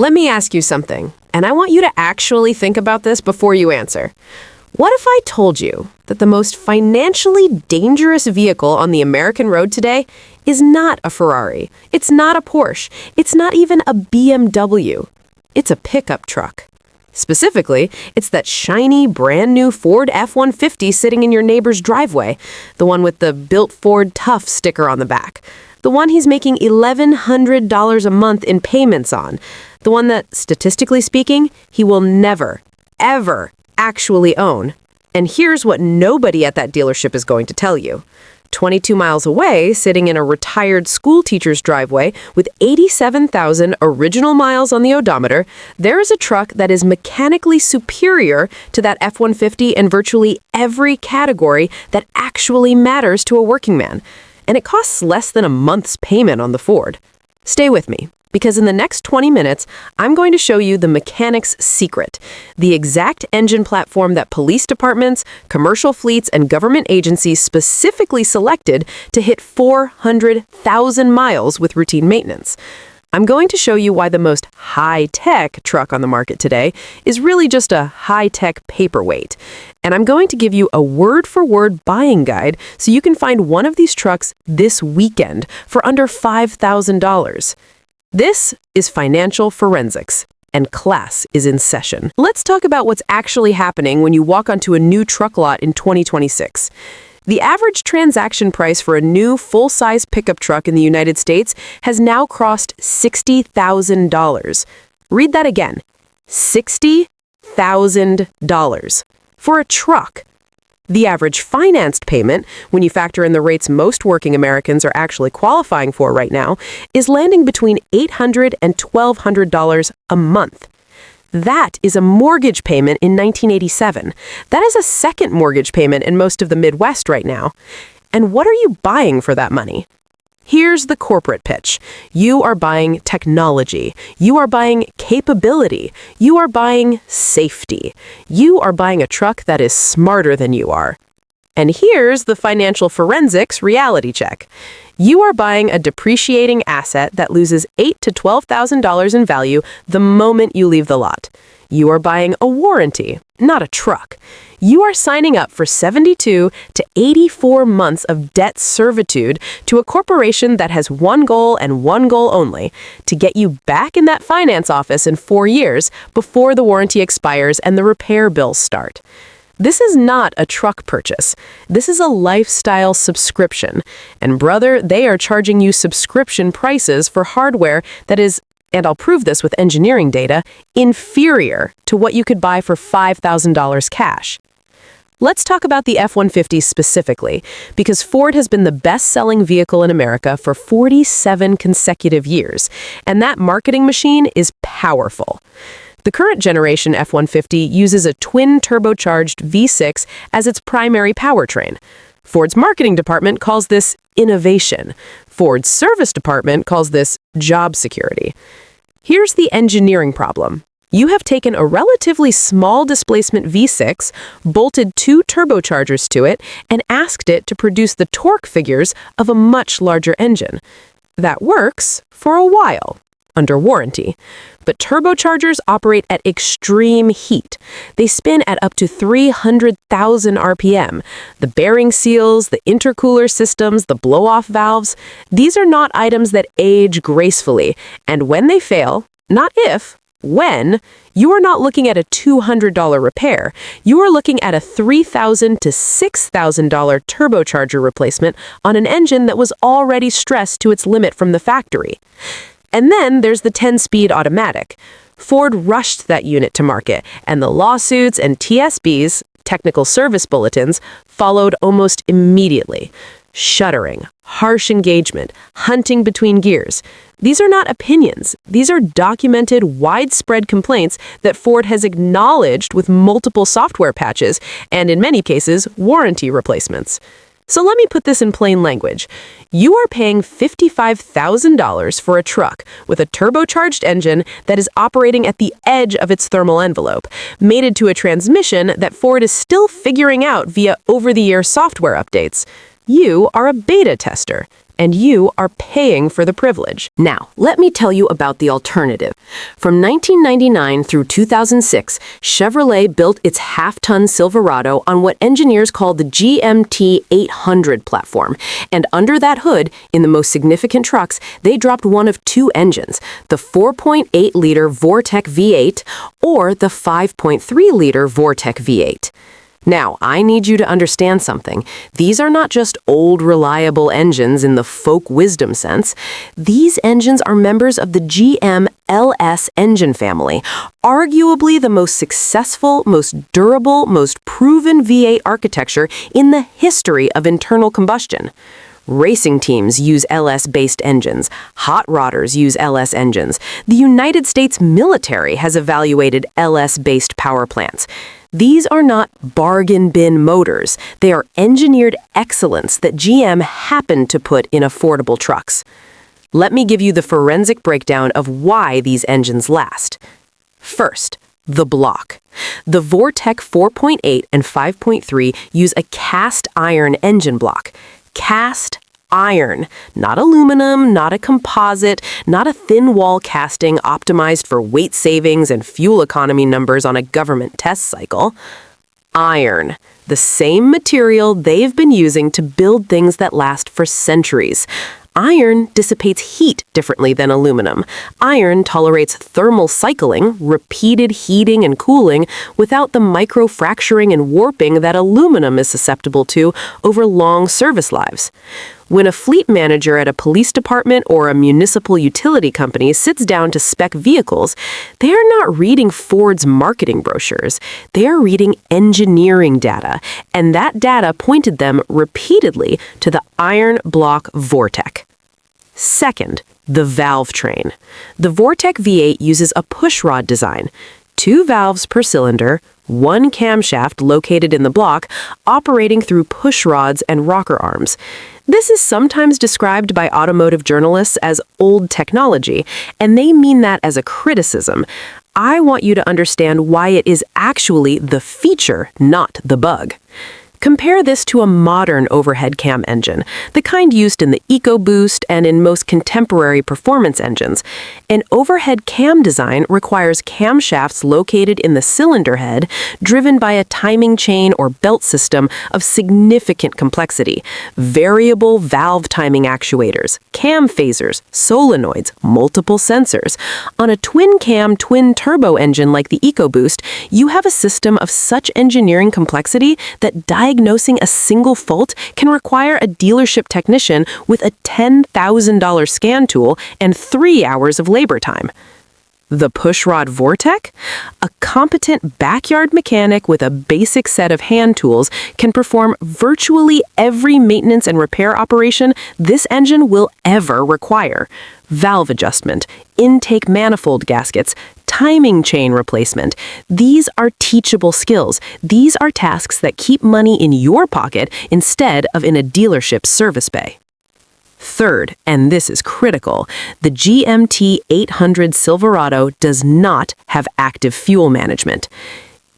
Let me ask you something, and I want you to actually think about this before you answer. What if I told you that the most financially dangerous vehicle on the American road today is not a Ferrari, it's not a Porsche, it's not even a BMW, it's a pickup truck? Specifically, it's that shiny, brand new Ford F-150 sitting in your neighbor's driveway, the one with the Built Ford Tough sticker on the back, the one he's making $1,100 a month in payments on, the one that, statistically speaking, he will never, ever actually own. And here's what nobody at that dealership is going to tell you. 22 miles away, sitting in a retired school teacher's driveway with 87,000 original miles on the odometer, there is a truck that is mechanically superior to that F-150 in virtually every category that actually matters to a working man. And it costs less than a month's payment on the Ford. Stay with me, because in the next 20 minutes, I'm going to show you the mechanic's secret, the exact engine platform that police departments, commercial fleets, and government agencies specifically selected to hit 400,000 miles with routine maintenance. I'm going to show you why the most high-tech truck on the market today is really just a high-tech paperweight. And I'm going to give you a word-for-word buying guide so you can find one of these trucks this weekend for under $5,000. This is financial forensics, and class is in session. Let's talk about what's actually happening when you walk onto a new truck lot in 2026. The average transaction price for a new full-size pickup truck in the United States has now crossed $60,000. Read that again. $60,000 for a truck. The average financed payment, when you factor in the rates most working Americans are actually qualifying for right now, is landing between $800 and $1,200 a month. That is a mortgage payment in 1987. That is a second mortgage payment in most of the Midwest right now. And what are you buying for that money? Here's the corporate pitch. You are buying technology. You are buying capability. You are buying safety. You are buying a truck that is smarter than you are. And here's the financial forensics reality check. You are buying a depreciating asset that loses $8,000 to $12,000 in value the moment you leave the lot. You are buying a warranty, not a truck. You are signing up for 72 to 84 months of debt servitude to a corporation that has one goal and one goal only, to get you back in that finance office in 4 years before the warranty expires and the repair bills start. This is not a truck purchase. This is a lifestyle subscription. And brother, they are charging you subscription prices for hardware that is, and I'll prove this with engineering data, inferior to what you could buy for $5,000 cash. Let's talk about the F-150 specifically, because Ford has been the best-selling vehicle in America for 47 consecutive years, and that marketing machine is powerful. The current generation F-150 uses a twin-turbocharged V6 as its primary powertrain. Ford's marketing department calls this innovation. Ford's service department calls this job security. Here's the engineering problem. You have taken a relatively small displacement V6, bolted 2 turbochargers to it, and asked it to produce the torque figures of a much larger engine. That works for a while, under warranty. But turbochargers operate at extreme heat. They spin at up to 300,000 RPM. The bearing seals, the intercooler systems, the blow-off valves, these are not items that age gracefully. And when they fail, not if, when, you are not looking at a $200 repair. You are looking at a $3,000 to $6,000 turbocharger replacement on an engine that was already stressed to its limit from the factory. And then there's the 10-speed automatic. Ford rushed that unit to market, and the lawsuits and TSBs, technical service bulletins, followed almost immediately. Shuddering, harsh engagement, hunting between gears. These are not opinions. These are documented, widespread complaints that Ford has acknowledged with multiple software patches and, in many cases, warranty replacements. So let me put this in plain language. You are paying $55,000 for a truck with a turbocharged engine that is operating at the edge of its thermal envelope, mated to a transmission that Ford is still figuring out via over-the-air software updates. You are a beta tester, and you are paying for the privilege. Now, let me tell you about the alternative. From 1999 through 2006, Chevrolet built its half-ton Silverado on what engineers call the GMT800 Platform, and under that hood, in the most significant trucks, they dropped one of two engines, the 4.8-liter Vortec V8 or the 5.3-liter Vortec V8. Now, I need you to understand something. These are not just old, reliable engines in the folk wisdom sense. These engines are members of the GM LS engine family, arguably the most successful, most durable, most proven V8 architecture in the history of internal combustion. Racing teams use LS-based engines. Hot rodders use LS engines. The United States military has evaluated LS-based power plants. These are not bargain bin motors. They are engineered excellence that GM happened to put in affordable trucks. Let me give you the forensic breakdown of why these engines last. First, the block. The Vortec 4.8 and 5.3 use a cast iron engine block. Cast iron, not aluminum, not a composite, not a thin wall casting optimized for weight savings and fuel economy numbers on a government test cycle. Iron, the same material they've been using to build things that last for centuries. Iron dissipates heat differently than aluminum. Iron tolerates thermal cycling, repeated heating and cooling, without the microfracturing and warping that aluminum is susceptible to over long service lives. When a fleet manager at a police department or a municipal utility company sits down to spec vehicles, they are not reading Ford's marketing brochures. They are reading engineering data, and that data pointed them repeatedly to the iron block Vortec. Second, the valve train. The Vortec V8 uses a pushrod design. 2 valves per cylinder, 1 camshaft located in the block, operating through push rods and rocker arms. This is sometimes described by automotive journalists as old technology, and they mean that as a criticism. I want you to understand why it is actually the feature, not the bug. Compare this to a modern overhead cam engine, the kind used in the EcoBoost and in most contemporary performance engines. An overhead cam design requires camshafts located in the cylinder head, driven by a timing chain or belt system of significant complexity, variable valve timing actuators, cam phasers, solenoids, multiple sensors. On a twin-cam, twin-turbo engine like the EcoBoost, you have a system of such engineering complexity that diagnosing a single fault can require a dealership technician with a $10,000 scan tool and 3 hours of labor time. The pushrod Vortec? A competent backyard mechanic with a basic set of hand tools can perform virtually every maintenance and repair operation this engine will ever require. Valve adjustment, intake manifold gaskets, timing chain replacement. These are teachable skills. These are tasks that keep money in your pocket instead of in a dealership's service bay. Third, and this is critical, the GMT800 Silverado does not have active fuel management.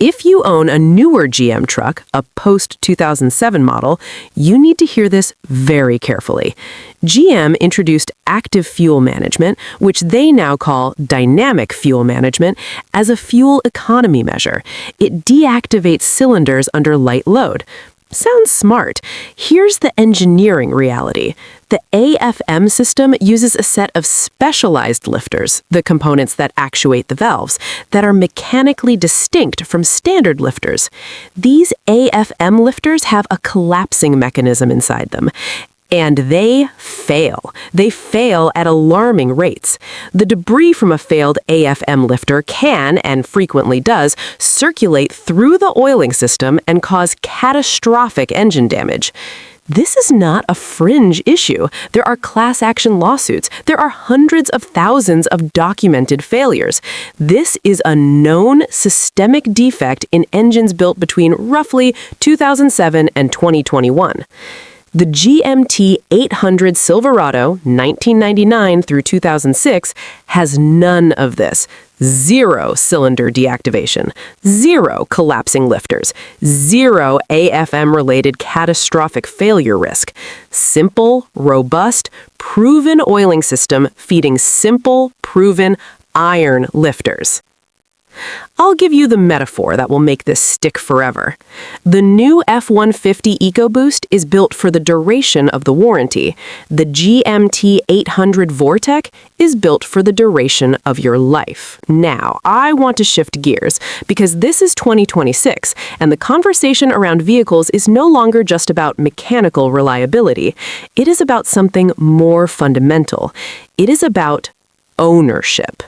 If you own a newer GM truck, a post-2007 model, you need to hear this very carefully. GM introduced active fuel management, which they now call dynamic fuel management, as a fuel economy measure. It deactivates cylinders under light load. Sounds smart. Here's the engineering reality. The AFM system uses a set of specialized lifters, the components that actuate the valves, that are mechanically distinct from standard lifters. These AFM lifters have a collapsing mechanism inside them. And they fail. They fail at alarming rates. The debris from a failed AFM lifter can, and frequently does, circulate through the oiling system and cause catastrophic engine damage. This is not a fringe issue. There are class action lawsuits. There are hundreds of thousands of documented failures. This is a known systemic defect in engines built between roughly 2007 and 2021. The GMT800 Silverado, 1999 through 2006, has none of this. 0 cylinder deactivation, 0 collapsing lifters, 0 AFM-related catastrophic failure risk. Simple, robust, proven oiling system feeding simple, proven iron lifters. I'll give you the metaphor that will make this stick forever. The new F-150 EcoBoost is built for the duration of the warranty. The GMT800 Vortec is built for the duration of your life. Now, I want to shift gears because this is 2026, and the conversation around vehicles is no longer just about mechanical reliability. It is about something more fundamental. It is about ownership.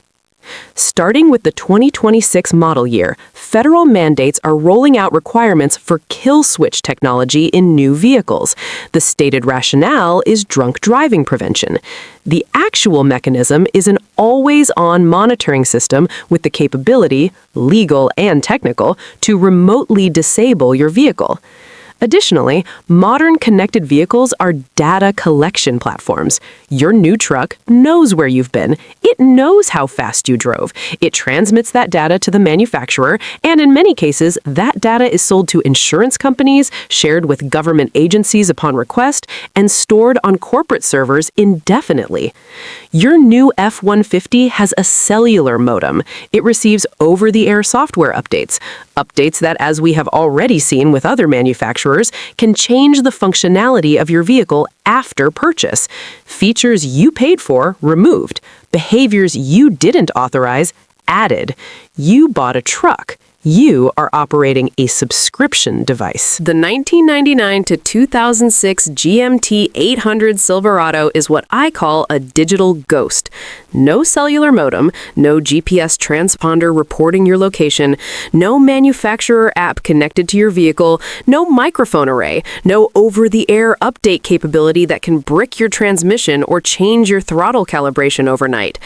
Starting with the 2026 model year, federal mandates are rolling out requirements for kill switch technology in new vehicles. The stated rationale is drunk driving prevention. The actual mechanism is an always-on monitoring system with the capability, legal and technical, to remotely disable your vehicle. Additionally, modern connected vehicles are data collection platforms. Your new truck knows where you've been. It knows how fast you drove. It transmits that data to the manufacturer, and in many cases, that data is sold to insurance companies, shared with government agencies upon request, and stored on corporate servers indefinitely. Your new F-150 has a cellular modem. It receives over-the-air software updates that, as we have already seen with other manufacturers, can change the functionality of your vehicle after purchase. Features you paid for, removed. Behaviors you didn't authorize, added. You bought a truck. You are operating a subscription device. The 1999 to 2006 GMT800 Silverado is what I call a digital ghost. No cellular modem, no GPS transponder reporting your location, no manufacturer app connected to your vehicle, no microphone array, no over-the-air update capability that can brick your transmission or change your throttle calibration overnight.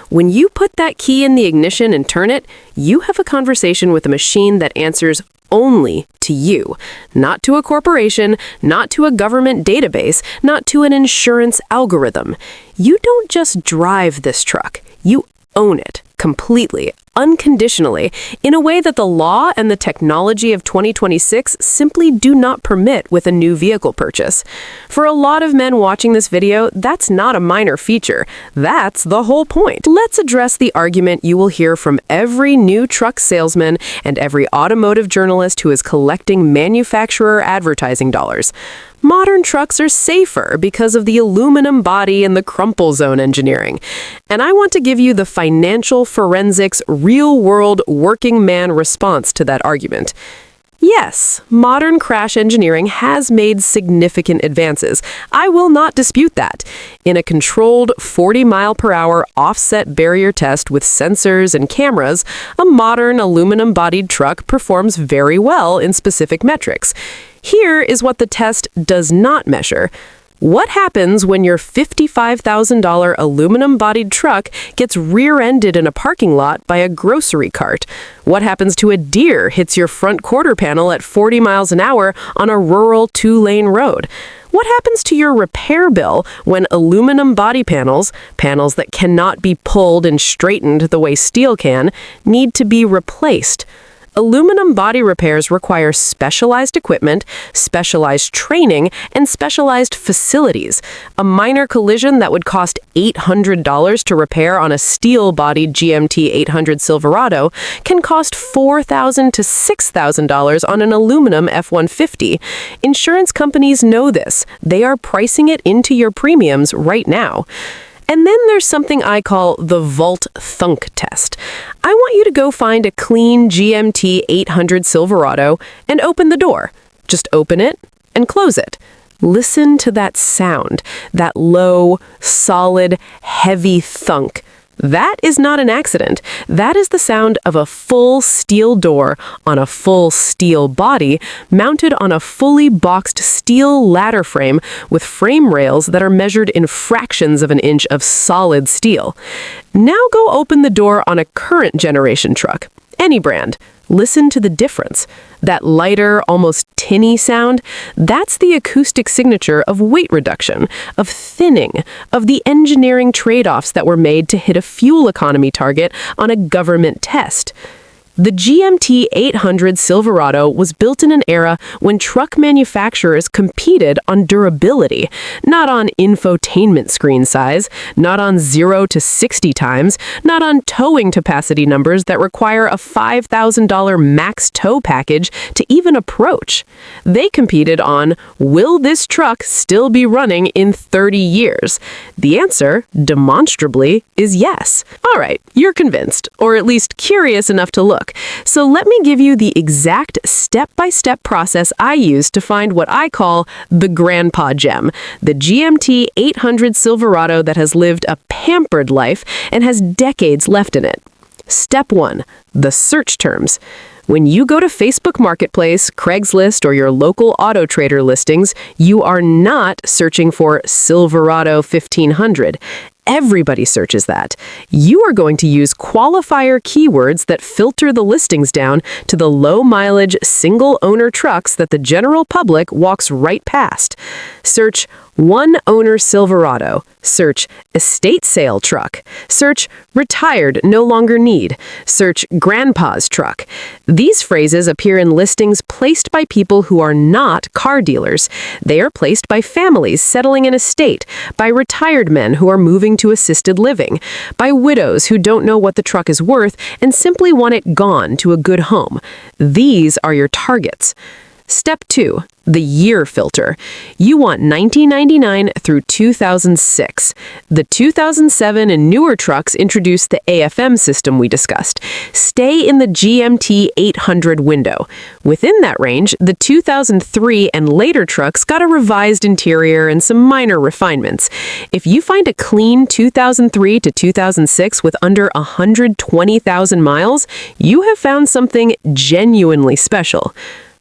When you put that key in the ignition and turn it, you have a conversation with a machine that answers only to you, not to a corporation, not to a government database, not to an insurance algorithm. You don't just drive this truck, you own it completely, unconditionally, in a way that the law and the technology of 2026 simply do not permit with a new vehicle purchase. For a lot of men watching this video, that's not a minor feature. That's the whole point. Let's address the argument you will hear from every new truck salesman and every automotive journalist who is collecting manufacturer advertising dollars. Modern trucks are safer because of the aluminum body and the crumple zone engineering. And I want to give you the financial forensics, real-world working man response to that argument. Yes, modern crash engineering has made significant advances. I will not dispute that. In a controlled 40-mile-per-hour offset barrier test with sensors and cameras, a modern aluminum-bodied truck performs very well in specific metrics. Here is what the test does not measure. What happens when your $55,000 aluminum-bodied truck gets rear-ended in a parking lot by a grocery cart? What happens to a deer hits your front quarter panel at 40 miles an hour on a rural 2-lane road? What happens to your repair bill when aluminum body panels that cannot be pulled and straightened the way steel can, need to be replaced? Aluminum body repairs require specialized equipment, specialized training, and specialized facilities. A minor collision that would cost $800 to repair on a steel-bodied GMT800 Silverado can cost $4,000 to $6,000 on an aluminum F-150. Insurance companies know this. They are pricing it into your premiums right now. And then there's something I call the Volt Thunk test. I want you to go find a clean GMT800 Silverado and open the door. Just open it and close it. Listen to that sound, that low, solid, heavy thunk. That is not an accident. That is the sound of a full steel door on a full steel body mounted on a fully boxed steel ladder frame with frame rails that are measured in fractions of an inch of solid steel. Now go open the door on a current generation truck. Any brand. Listen to the difference. That lighter, almost tinny sound, that's the acoustic signature of weight reduction, of thinning, of the engineering trade-offs that were made to hit a fuel economy target on a government test. The GMT800 Silverado was built in an era when truck manufacturers competed on durability, not on infotainment screen size, not on 0 to 60 times, not on towing capacity numbers that require a $5,000 max tow package to even approach. They competed on, will this truck still be running in 30 years? The answer, demonstrably, is yes. All right, you're convinced, or at least curious enough to look. So let me give you the exact step-by-step process I use to find what I call the grandpa gem, the GMT800 Silverado that has lived a pampered life and has decades left in it. Step 1. The search terms. When you go to Facebook Marketplace, Craigslist, or your local Auto Trader listings, you are not searching for Silverado 1500. Everybody searches that. You are going to use qualifier keywords that filter the listings down to the low-mileage, single-owner trucks that the general public walks right past. Search one-owner Silverado. Search estate sale truck. Search retired, no longer need. Search grandpa's truck. These phrases appear in listings placed by people who are not car dealers. They are placed by families settling an estate, by retired men who are moving to assisted living, by widows who don't know what the truck is worth and simply want it gone to a good home. These are your targets. Step 2. The year filter. You want 1999 through 2006. The 2007 and newer trucks introduced the AFM system we discussed. Stay in the GMT 800 window. Within that range, the 2003 and later trucks got a revised interior and some minor refinements. If you find a clean 2003 to 2006 with under 120,000 miles, you have found something genuinely special.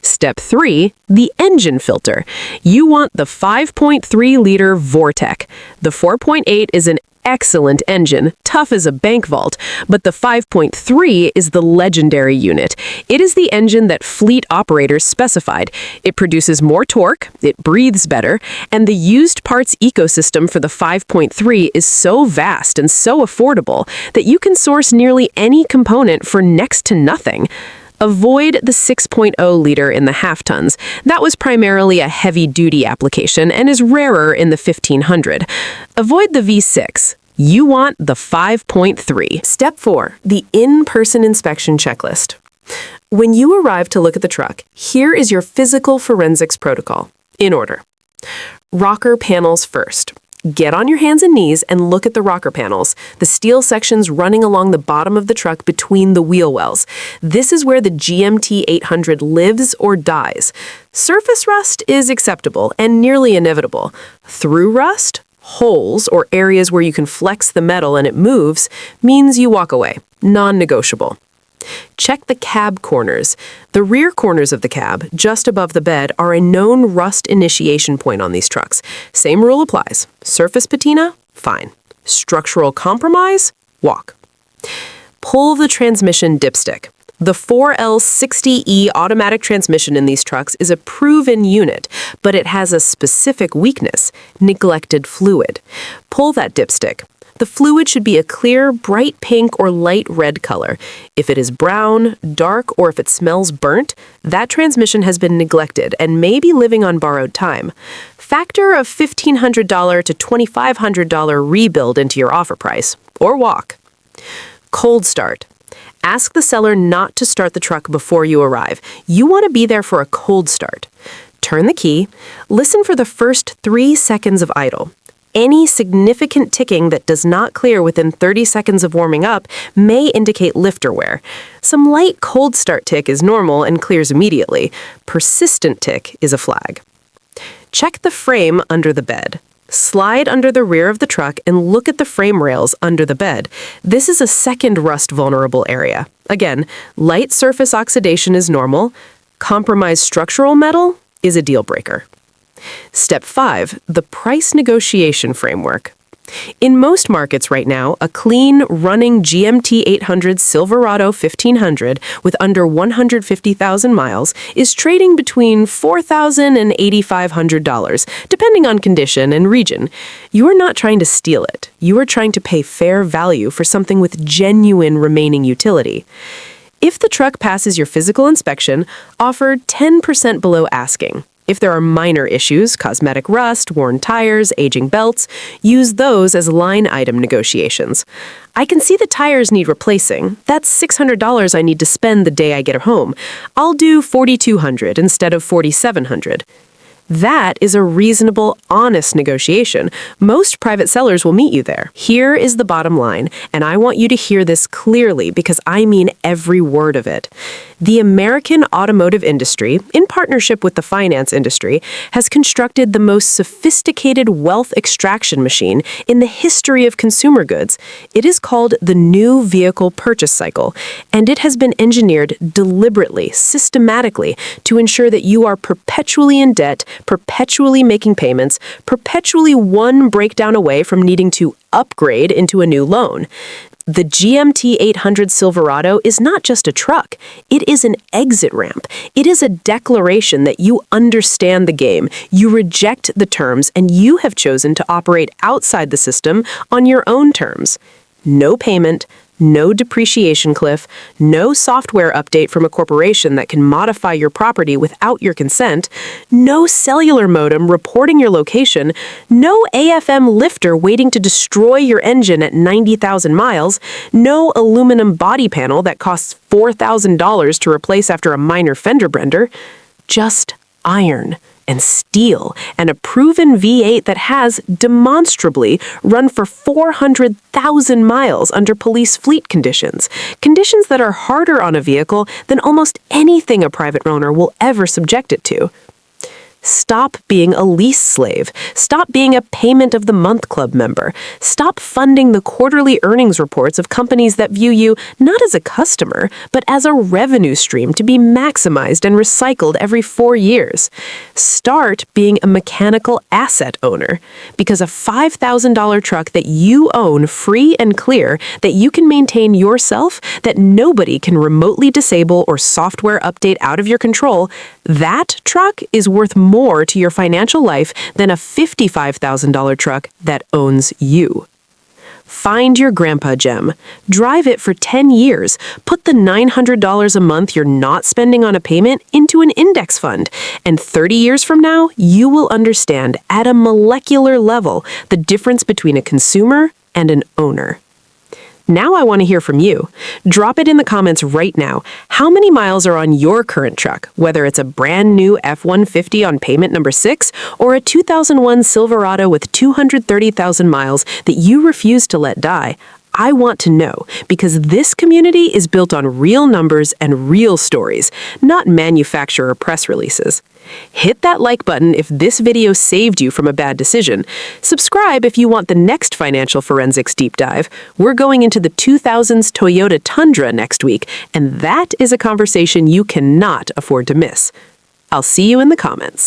Step 3. The engine filter. You want the 5.3-liter Vortec. The 4.8 is an excellent engine, tough as a bank vault, but the 5.3 is the legendary unit. It is the engine that fleet operators specified. It produces more torque, it breathes better, and the used parts ecosystem for the 5.3 is so vast and so affordable that you can source nearly any component for next to nothing. Avoid the 6.0-liter in the half-tons. That was primarily a heavy-duty application and is rarer in the 1500. Avoid the V6. You want the 5.3. Step 4. The in-person inspection checklist. When you arrive to look at the truck, here is your physical forensics protocol. In order. Rocker panels first. Get on your hands and knees and look at the rocker panels, the steel sections running along the bottom of the truck between the wheel wells. This is where the GMT 800 lives or dies. Surface rust is acceptable and nearly inevitable. Through rust, holes, or areas where you can flex the metal and it moves, means you walk away. Non-negotiable. Check the cab corners. The rear corners of the cab, just above the bed, are a known rust initiation point on these trucks. Same rule applies. Surface patina? Fine. Structural compromise? Walk. Pull the transmission dipstick. The 4L60E automatic transmission in these trucks is a proven unit, but it has a specific weakness: neglected fluid. Pull that dipstick. The fluid should be a clear, bright pink or light red color. If it is brown, dark, or if it smells burnt, that transmission has been neglected and may be living on borrowed time. Factor a $1,500 to $2,500 rebuild into your offer price, or walk. Cold start. Ask the seller not to start the truck before you arrive. You want to be there for a cold start. Turn the key. Listen for the first 3 seconds of idle. Any significant ticking that does not clear within 30 seconds of warming up may indicate lifter wear. Some light cold start tick is normal and clears immediately. Persistent tick is a flag. Check the frame under the bed. Slide under the rear of the truck and look at the frame rails under the bed. This is a second rust-vulnerable area. Again, light surface oxidation is normal. Compromised structural metal is a deal breaker. Step 5. The price negotiation framework. In most markets right now, a clean, running GMT800 Silverado 1500 with under 150,000 miles is trading between $4,000 and $8,500, depending on condition and region. You are not trying to steal it. You are trying to pay fair value for something with genuine remaining utility. If the truck passes your physical inspection, offer 10% below asking. If there are minor issues, cosmetic rust, worn tires, aging belts, use those as line item negotiations. I can see the tires need replacing. That's $600 I need to spend the day I get home. I'll do $4,200 instead of $4,700. That is a reasonable, honest negotiation. Most private sellers will meet you there. Here is the bottom line, and I want you to hear this clearly because I mean every word of it. The American automotive industry, in partnership with the finance industry, has constructed the most sophisticated wealth extraction machine in the history of consumer goods. It is called the new vehicle purchase cycle, and it has been engineered deliberately, systematically, to ensure that you are perpetually in debt, perpetually making payments, perpetually one breakdown away from needing to upgrade into a new loan. The GMT800 Silverado is not just a truck. It is an exit ramp. It is a declaration that you understand the game, you reject the terms, and you have chosen to operate outside the system on your own terms. No payment, no depreciation cliff, no software update from a corporation that can modify your property without your consent, no cellular modem reporting your location, no AFM lifter waiting to destroy your engine at 90,000 miles, no aluminum body panel that costs $4,000 to replace after a minor fender bender, just iron and steel, and a proven V8 that has, demonstrably, run for 400,000 miles under police fleet conditions that are harder on a vehicle than almost anything a private owner will ever subject it to. Stop being a lease slave. Stop being a payment of the month club member. Stop funding the quarterly earnings reports of companies that view you not as a customer, but as a revenue stream to be maximized and recycled every 4 years. Start being a mechanical asset owner, because a $5,000 truck that you own free and clear, that you can maintain yourself, that nobody can remotely disable or software update out of your control, that truck is worth more to your financial life than a $55,000 truck that owns you. Find your grandpa gem. Drive it for 10 years. Put the $900 a month you're not spending on a payment into an index fund. And 30 years from now, you will understand at a molecular level the difference between a consumer and an owner. Now I want to hear from you. Drop it in the comments right now. How many miles are on your current truck, whether it's a brand new F-150 on payment number 6 or a 2001 Silverado with 230,000 miles that you refuse to let die? I want to know, because this community is built on real numbers and real stories, not manufacturer press releases. Hit that like button if this video saved you from a bad decision. Subscribe if you want the next financial forensics deep dive. We're going into the 2000s Toyota Tundra next week, and that is a conversation you cannot afford to miss. I'll see you in the comments.